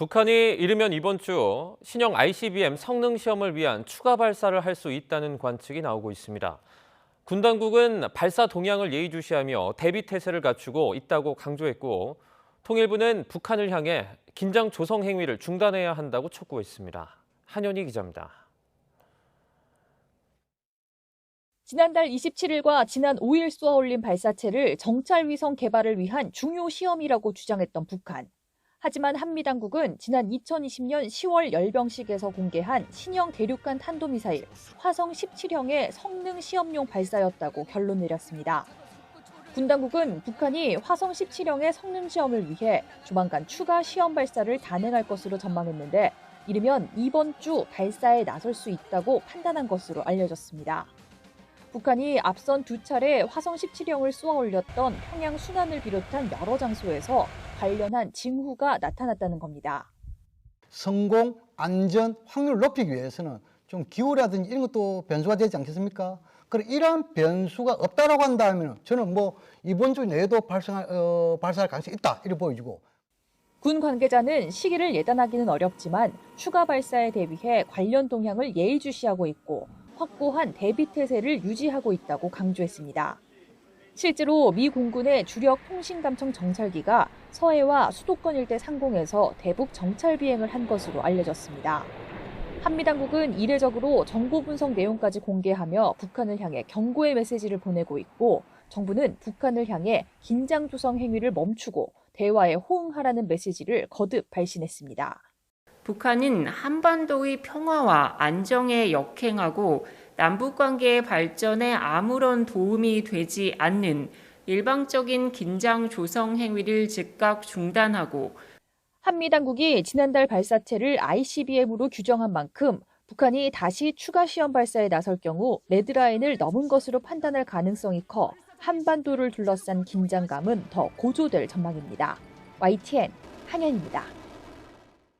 북한이 이르면 이번 주 신형 ICBM 성능 시험을 위한 추가 발사를 할 수 있다는 관측이 나오고 있습니다. 군 당국은 발사 동향을 예의주시하며 대비 태세를 갖추고 있다고 강조했고, 통일부는 북한을 향해 긴장 조성 행위를 중단해야 한다고 촉구했습니다. 한현희 기자입니다. 지난달 27일과 지난 5일 쏘아 올린 발사체를 정찰 위성 개발을 위한 중요 시험이라고 주장했던 북한. 하지만 한미당국은 지난 2020년 10월 열병식에서 공개한 신형 대륙간 탄도미사일 화성 17형의 성능 시험용 발사였다고 결론 내렸습니다. 군 당국은 북한이 화성 17형의 성능 시험을 위해 조만간 추가 시험 발사를 단행할 것으로 전망했는데, 이르면 이번 주 발사에 나설 수 있다고 판단한 것으로 알려졌습니다. 북한이 앞선 두 차례 화성 17형을 쏘아 올렸던 평양 순안을 비롯한 여러 장소에서 관련한 징후가 나타났다는 겁니다. 성공, 안전, 확률을 높이기 위해서는 좀 기후라든지 이런 것도 변수가 되지 않겠습니까? 그럼 이러한 변수가 없다라고 한다면 저는 이번 주 내에도 발사할 가능성이 있다 이렇게 보여지고. 군 관계자는 시기를 예단하기는 어렵지만 추가 발사에 대비해 관련 동향을 예의주시하고 있고 확고한 대비 태세를 유지하고 있다고 강조했습니다. 실제로 미 공군의 주력 통신감청 정찰기가 서해와 수도권 일대 상공에서 대북 정찰 비행을 한 것으로 알려졌습니다. 한미 당국은 이례적으로 정보 분석 내용까지 공개하며 북한을 향해 경고의 메시지를 보내고 있고, 정부는 북한을 향해 긴장 조성 행위를 멈추고 대화에 호응하라는 메시지를 거듭 발신했습니다. 북한은 한반도의 평화와 안정에 역행하고 남북관계의 발전에 아무런 도움이 되지 않는 일방적인 긴장 조성 행위를 즉각 중단하고, 한미 당국이 지난달 발사체를 ICBM으로 규정한 만큼 북한이 다시 추가 시험 발사에 나설 경우 레드라인을 넘은 것으로 판단할 가능성이 커 한반도를 둘러싼 긴장감은 더 고조될 전망입니다. YTN 한현입니다.